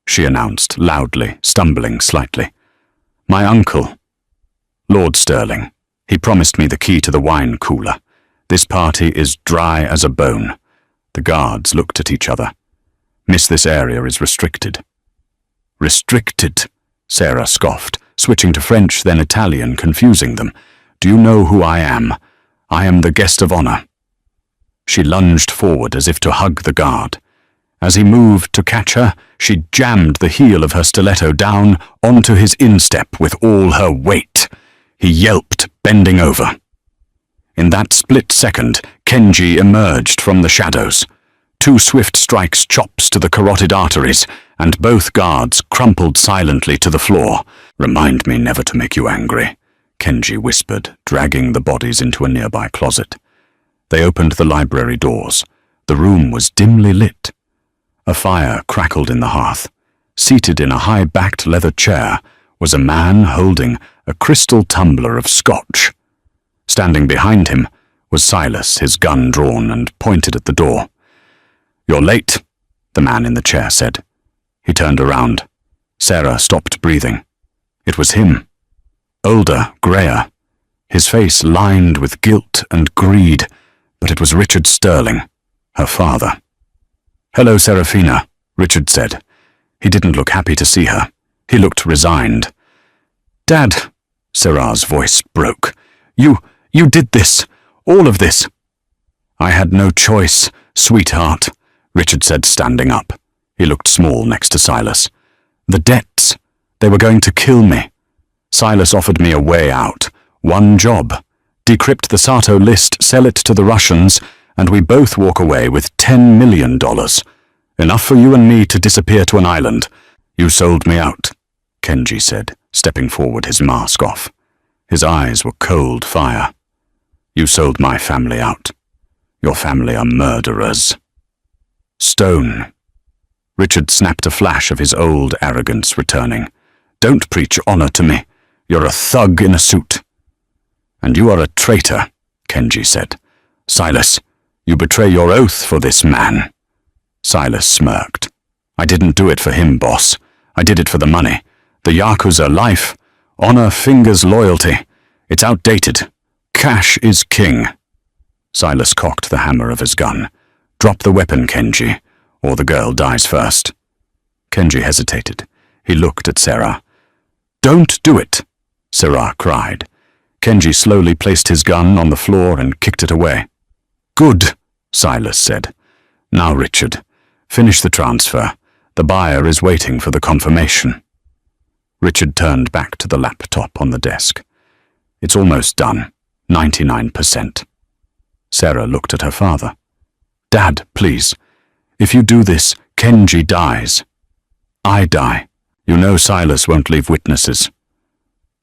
she announced loudly, stumbling slightly. "My uncle, Lord Sterling. He promised me the key to the wine cooler. This party is dry as a bone." The guards looked at each other. "Miss, this area is restricted." "Restricted?" Sarah scoffed, switching to French, then Italian, confusing them. "Do you know who I am? I am the guest of honor." She lunged forward as if to hug the guard. As he moved to catch her, she jammed the heel of her stiletto down onto his instep with all her weight. He yelped, bending over. In that split second, Kenji emerged from the shadows. Two swift strikes, chops to the carotid arteries, and both guards crumpled silently to the floor. "Remind me never to make you angry," Kenji whispered, dragging the bodies into a nearby closet. They opened the library doors. The room was dimly lit. A fire crackled in the hearth. Seated in a high-backed leather chair was a man holding a crystal tumbler of scotch. Standing behind him was Silas, his gun drawn and pointed at the door. "You're late," the man in the chair said. He turned around. Sarah stopped breathing. It was him. Older, grayer. His face lined with guilt and greed, but it was Richard Sterling, her father. "Hello, Serafina," Richard said. He didn't look happy to see her. He looked resigned. "Dad," Sarah's voice broke. You did this. All of this." "I had no choice, sweetheart," Richard said, standing up. He looked small next to Silas. "The debts. They were going to kill me. Silas offered me a way out. One job. Decrypt the Sato list, sell it to the Russians, and we both walk away with $10 million. Enough for you and me to disappear to an island. You sold me out," Kenji said, stepping forward, his mask off. His eyes were cold fire. You sold my family out. Your family are murderers. Stone. Richard snapped a flash of his old arrogance returning. Don't preach honor to me. You're a thug in a suit. And you are a traitor, Kenji said. Silas, you betray your oath for this man. Silas smirked. I didn't do it for him, boss. I did it for the money. The Yakuza life. Honor fingers loyalty. It's outdated. Cash is king. Silas cocked the hammer of his gun. Drop the weapon, Kenji, or the girl dies first. Kenji hesitated. He looked at Sarah. Don't do it, Sarah cried. Kenji slowly placed his gun on the floor and kicked it away. Good, Silas said. Now, Richard, finish the transfer. The buyer is waiting for the confirmation. Richard turned back to the laptop on the desk. It's almost done. 99%. Sarah looked at her father. Dad, please. If you do this, Kenji dies. I die. You know Silas won't leave witnesses.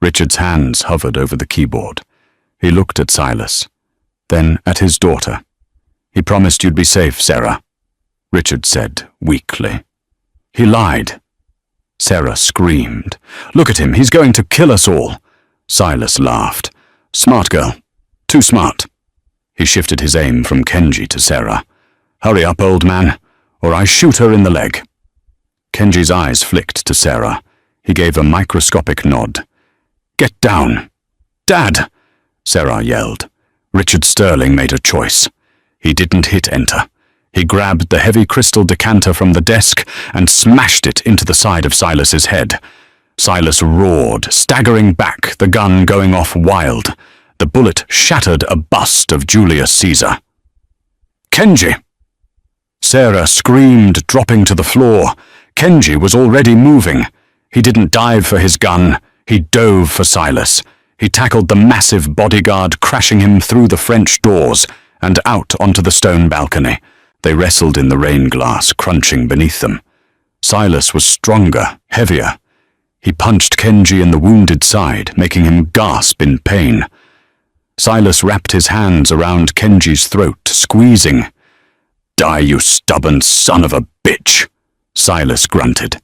Richard's hands hovered over the keyboard. He looked at Silas, then at his daughter. He promised you'd be safe, Sarah, Richard said weakly. He lied. Sarah screamed. Look at him, he's going to kill us all. Silas laughed. Smart girl. Too smart. He shifted his aim from Kenji to Sarah. Hurry up, old man, or I shoot her in the leg. Kenji's eyes flicked to Sarah. He gave a microscopic nod. Get down. Dad, Sarah yelled. Richard Sterling made a choice. He didn't hit enter. He grabbed the heavy crystal decanter from the desk and smashed it into the side of Silas's head. Silas roared, staggering back, the gun going off wild. The bullet shattered a bust of Julius Caesar. Kenji! Sarah screamed, dropping to the floor. Kenji was already moving. He didn't dive for his gun. He dove for Silas. He tackled the massive bodyguard, crashing him through the French doors and out onto the stone balcony. They wrestled in the rain glass, crunching beneath them. Silas was stronger, heavier. He punched Kenji in the wounded side, making him gasp in pain. Silas wrapped his hands around Kenji's throat, squeezing. Die, you stubborn son of a bitch, Silas grunted.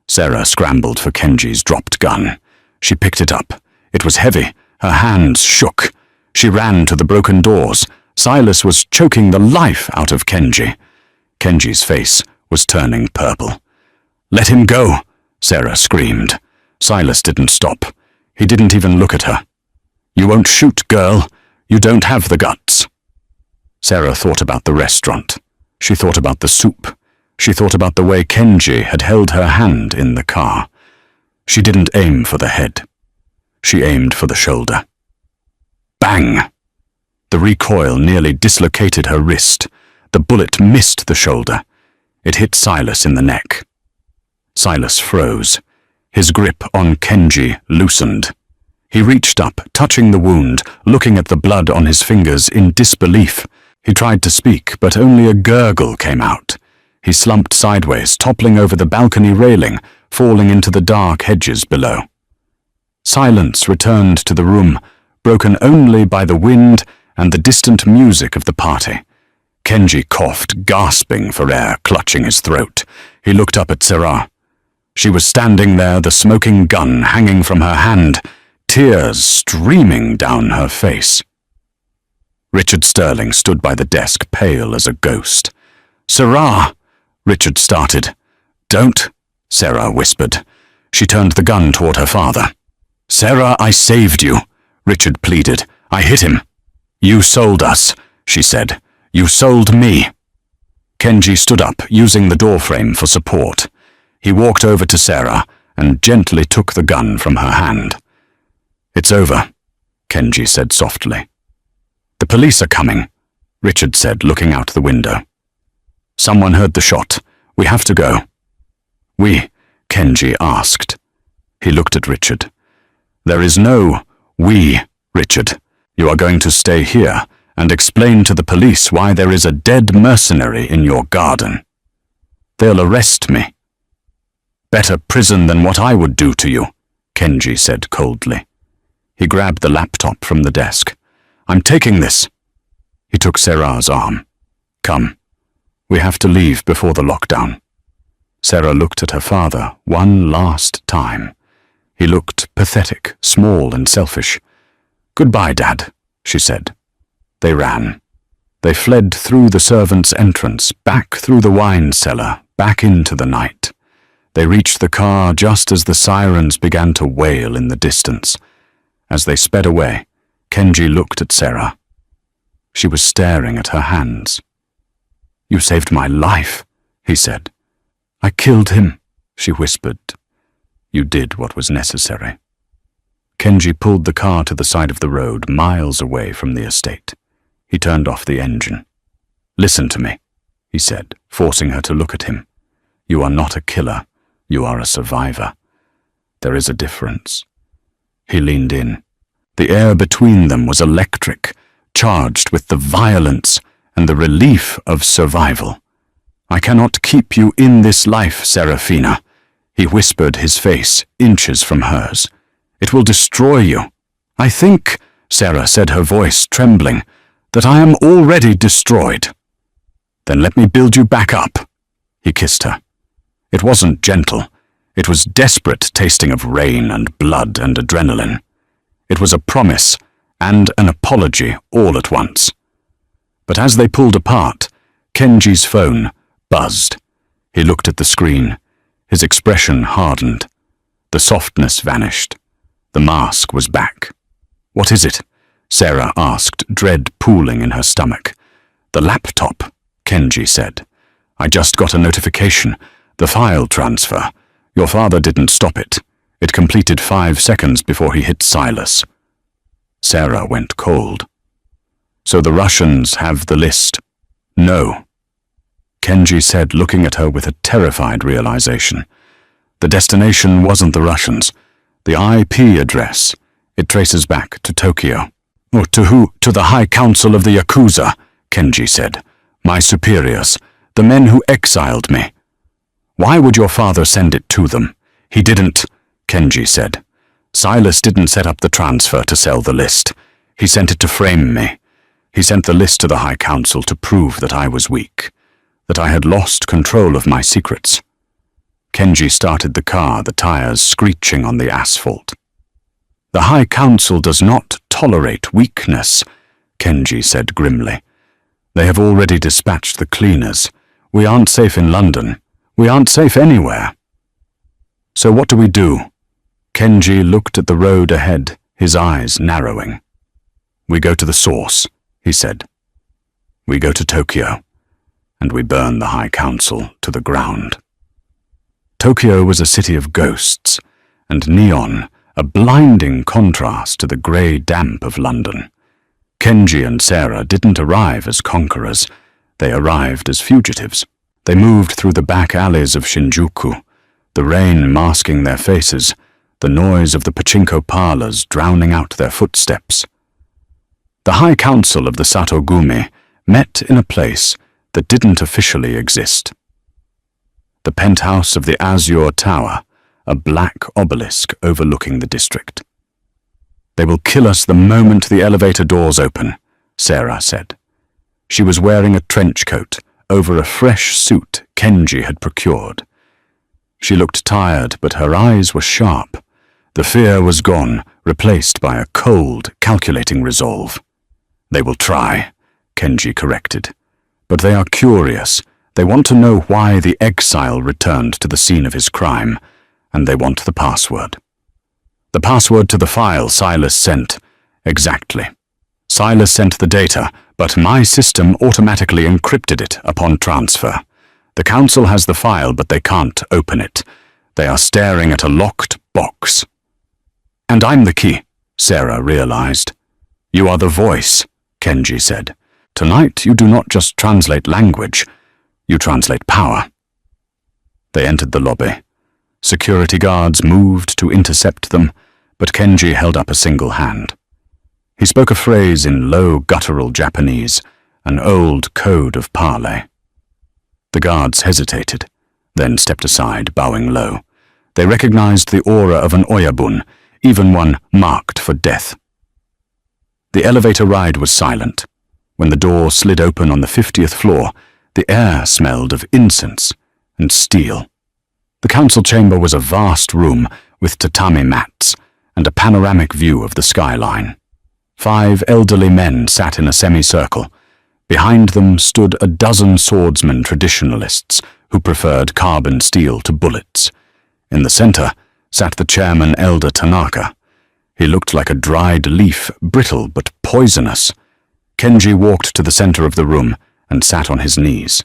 Sarah scrambled for Kenji's dropped gun. She picked it up. It was heavy. Her hands shook. She ran to the broken doors. Silas was choking the life out of Kenji. Kenji's face was turning purple. Let him go, Sarah screamed. Silas didn't stop. He didn't even look at her. You won't shoot, girl. You don't have the guts. Sarah thought about the restaurant. She thought about the soup. She thought about the way Kenji had held her hand in the car. She didn't aim for the head. She aimed for the shoulder. Bang! The recoil nearly dislocated her wrist. The bullet missed the shoulder. It hit Silas in the neck. Silas froze. His grip on Kenji loosened. He reached up, touching the wound, looking at the blood on his fingers in disbelief. He tried to speak, but only a gurgle came out. He slumped sideways, toppling over the balcony railing, falling into the dark hedges below. Silence returned to the room, broken only by the wind and the distant music of the party. Kenji coughed, gasping for air, clutching his throat. He looked up at Sarah. She was standing there, the smoking gun hanging from her hand, tears streaming down her face. Richard Sterling stood by the desk, pale as a ghost. Sarah, Richard started. Don't, Sarah whispered. She turned the gun toward her father. Sarah, I saved you, Richard pleaded. I hit him. You sold us, she said. You sold me. Kenji stood up, using the doorframe for support. He walked over to Sarah and gently took the gun from her hand. It's over, Kenji said softly. The police are coming, Richard said, looking out the window. Someone heard the shot. We have to go. We, Kenji asked. He looked at Richard. There is no we, Richard. You are going to stay here and explain to the police why there is a dead mercenary in your garden. They'll arrest me. Better prison than what I would do to you, Kenji said coldly. He grabbed the laptop from the desk. "I'm taking this." He took Sarah's arm. "Come. We have to leave before the lockdown." Sarah looked at her father one last time. He looked pathetic, small and selfish. "Goodbye, Dad," she said. They ran. They fled through the servants' entrance, back through the wine cellar, back into the night. They reached the car just as the sirens began to wail in the distance. As they sped away, Kenji looked at Sarah. She was staring at her hands. "You saved my life," he said. "I killed him," she whispered. "You did what was necessary." Kenji pulled the car to the side of the road, miles away from the estate. He turned off the engine. "Listen to me," he said, forcing her to look at him. "You are not a killer. You are a survivor. There is a difference." He leaned in. The air between them was electric, charged with the violence and the relief of survival. "I cannot keep you in this life, Serafina," he whispered, his face inches from hers. "It will destroy you." "I think," Sarah said, her voice trembling, "that I am already destroyed." "Then let me build you back up." He kissed her. It wasn't gentle. It was desperate, tasting of rain and blood and adrenaline. It was a promise and an apology all at once. But as they pulled apart, Kenji's phone buzzed. He looked at the screen. His expression hardened. The softness vanished. The mask was back. "What is it?" Sarah asked, dread pooling in her stomach. "The laptop," Kenji said. "I just got a notification. The file transfer. Your father didn't stop it. It completed 5 seconds before he hit Silas." Sarah went cold. "So the Russians have the list?" "No," Kenji said, looking at her with a terrified realization. "The destination wasn't the Russians. The IP address. It traces back to Tokyo." "Or to who?" "To the High Council of the Yakuza," Kenji said. "My superiors. The men who exiled me." "Why would your father send it to them?" "He didn't," Kenji said. "Silas didn't set up the transfer to sell the list. He sent it to frame me. He sent the list to the High Council to prove that I was weak, that I had lost control of my secrets." Kenji started the car, the tires screeching on the asphalt. "The High Council does not tolerate weakness," Kenji said grimly. "They have already dispatched the cleaners. We aren't safe in London. We aren't safe anywhere." "So what do we do?" Kenji looked at the road ahead, his eyes narrowing. "We go to the source," he said. "We go to Tokyo, and we burn the High Council to the ground." Tokyo was a city of ghosts, and neon, a blinding contrast to the grey damp of London. Kenji and Sarah didn't arrive as conquerors. They arrived as fugitives. They moved through the back alleys of Shinjuku, the rain masking their faces, the noise of the pachinko parlors drowning out their footsteps. The High Council of the Satogumi met in a place that didn't officially exist. The penthouse of the Azure Tower, a black obelisk overlooking the district. "They will kill us the moment the elevator doors open," Sarah said. She was wearing a trench coat over a fresh suit Kenji had procured. She looked tired, but her eyes were sharp. The fear was gone, replaced by a cold, calculating resolve. "They will try," Kenji corrected. "But they are curious. They want to know why the exile returned to the scene of his crime, and they want the password." "The password to the file Silas sent." "Exactly. Silas sent the data, but my system automatically encrypted it upon transfer. The council has the file, but they can't open it. They are staring at a locked box." "And I'm the key," Sarah realized. "You are the voice," Kenji said. "Tonight you do not just translate language, you translate power." They entered the lobby. Security guards moved to intercept them, but Kenji held up a single hand. He spoke a phrase in low guttural Japanese, an old code of parley. The guards hesitated, then stepped aside, bowing low. They recognized the aura of an oyabun, even one marked for death. The elevator ride was silent. When the door slid open on the 50th floor, the air smelled of incense and steel. The council chamber was a vast room with tatami mats and a panoramic view of the skyline. 5 elderly men sat in a semicircle. Behind them stood a dozen swordsman traditionalists who preferred carbon steel to bullets. In the center sat the chairman, Elder Tanaka. He looked like a dried leaf, brittle but poisonous. Kenji walked to the center of the room and sat on his knees.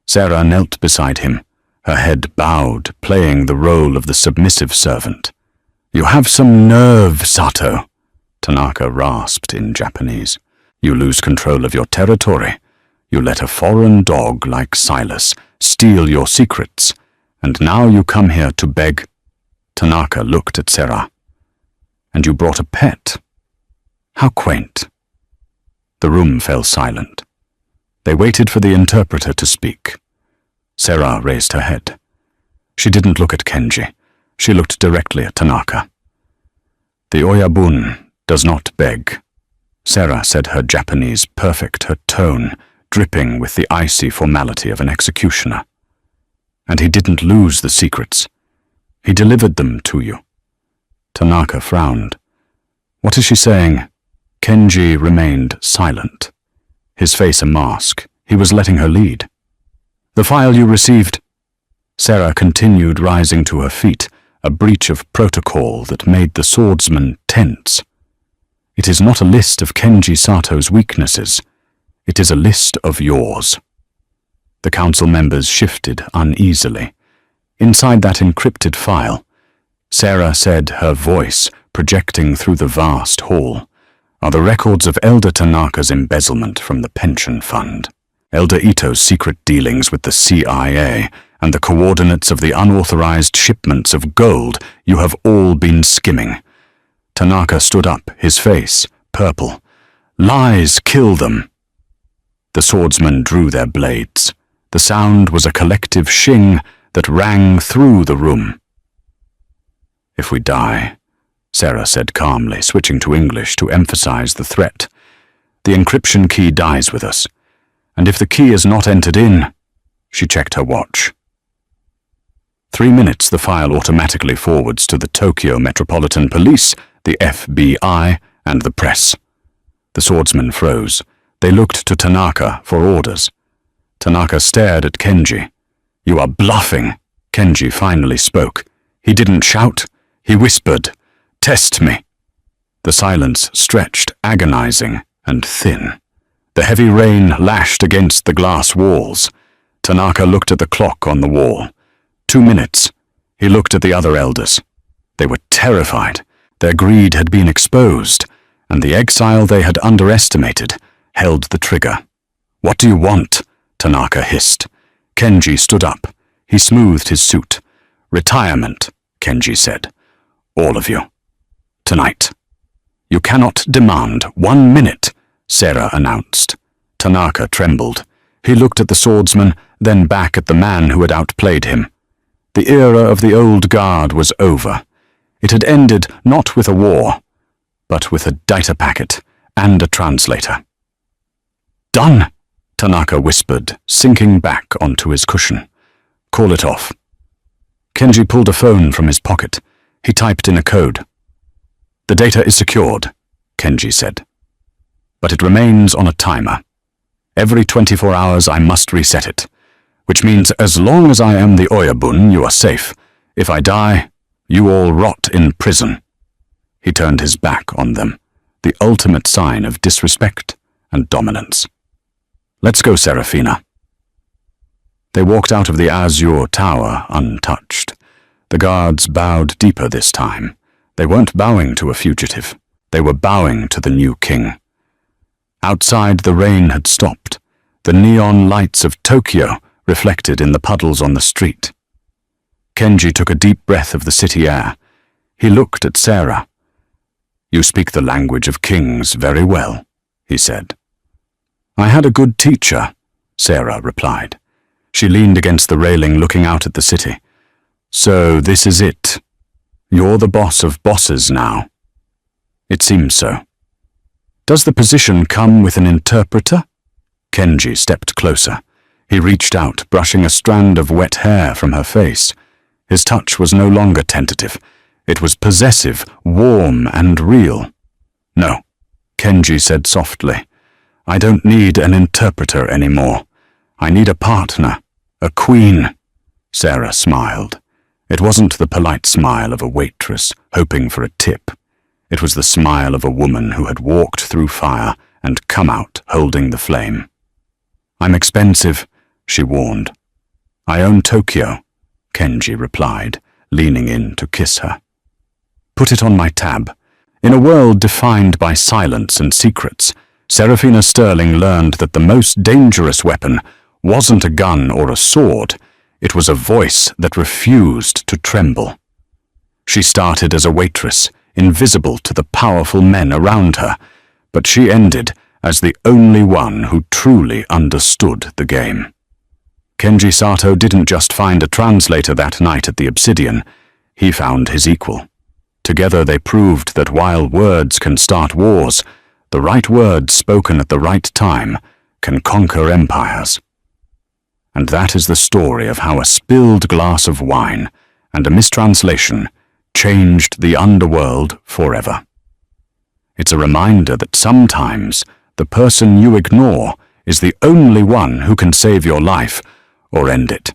Sarah knelt beside him, her head bowed, playing the role of the submissive servant. "You have some nerve, Sato," Tanaka rasped in Japanese. "You lose control of your territory. You let a foreign dog like Silas steal your secrets, and now you come here to beg." Tanaka looked at Sarah. "And you brought a pet. How quaint." The room fell silent. They waited for the interpreter to speak. Sarah raised her head. She didn't look at Kenji. She looked directly at Tanaka. "The Oyabun does not beg," Sarah said, her Japanese perfect, her tone dripping with the icy formality of an executioner. "And he didn't lose the secrets. He delivered them to you." Tanaka frowned. "What is she saying?" Kenji remained silent, his face a mask. He was letting her lead. "The file you received." Sarah continued, rising to her feet, a breach of protocol that made the swordsman tense. "It is not a list of Kenji Sato's weaknesses. It is a list of yours." The council members shifted uneasily. Inside that encrypted file, Sarah said, her voice projecting through the vast hall, "are the records of Elder Tanaka's embezzlement from the pension fund, Elder Ito's secret dealings with the CIA, and the coordinates of the unauthorized shipments of gold you have all been skimming." Tanaka stood up, his face purple. "Lies kill them." The swordsmen drew their blades. The sound was a collective shing that rang through the room. "If we die," Sarah said calmly, switching to English to emphasize the threat, "the encryption key dies with us. And if the key is not entered in," she checked her watch. 3 minutes the file automatically forwards to the Tokyo Metropolitan Police, the FBI, and the press. The swordsmen froze. They looked to Tanaka for orders. Tanaka stared at Kenji. "You are bluffing," Kenji finally spoke. He didn't shout. He whispered, "Test me." The silence stretched, agonizing and thin. The heavy rain lashed against the glass walls. Tanaka looked at the clock on the wall. 2 minutes. He looked at the other elders. They were terrified. Their greed had been exposed, and the exile they had underestimated held the trigger. "What do you want?" Tanaka hissed. Kenji stood up. He smoothed his suit. "Retirement," Kenji said. "All of you. Tonight." "You cannot demand 1 minute," Sarah announced. Tanaka trembled. He looked at the swordsman, then back at the man who had outplayed him. The era of the old guard was over. It had ended not with a war, but with a data packet and a translator. "Done," Tanaka whispered, sinking back onto his cushion. "Call it off." Kenji pulled a phone from his pocket. He typed in a code. "The data is secured," Kenji said. "But it remains on a timer. Every 24 hours I must reset it, which means as long as I am the Oyabun, you are safe. If I die, you all rot in prison." He turned his back on them, the ultimate sign of disrespect and dominance. "Let's go, Serafina." They walked out of the Azure Tower untouched. The guards bowed deeper this time. They weren't bowing to a fugitive. They were bowing to the new king. Outside, the rain had stopped. The neon lights of Tokyo reflected in the puddles on the street. Kenji took a deep breath of the city air. He looked at Sarah. "You speak the language of kings very well," he said. "I had a good teacher," Sarah replied. She leaned against the railing, looking out at the city. "So this is it." You're the boss of bosses now. It seems so. Does the position come with an interpreter? Kenji stepped closer. He reached out, brushing a strand of wet hair from her face. His touch was no longer tentative. It was possessive, warm, and real. No, Kenji said softly. I don't need an interpreter anymore. I need a partner, a queen. Sarah smiled. It wasn't the polite smile of a waitress, hoping for a tip. It was the smile of a woman who had walked through fire and come out holding the flame. I'm expensive, she warned. I own Tokyo, Kenji replied, leaning in to kiss her. Put it on my tab. In a world defined by silence and secrets, Serafina Sterling learned that the most dangerous weapon wasn't a gun or a sword. It was a voice that refused to tremble. She started as a waitress, invisible to the powerful men around her, but she ended as the only one who truly understood the game. Kenji Sato didn't just find a translator that night at the Obsidian, he found his equal. Together they proved that while words can start wars, the right words spoken at the right time can conquer empires. And that is the story of how a spilled glass of wine and a mistranslation changed the underworld forever. It's a reminder that sometimes the person you ignore is the only one who can save your life or end it.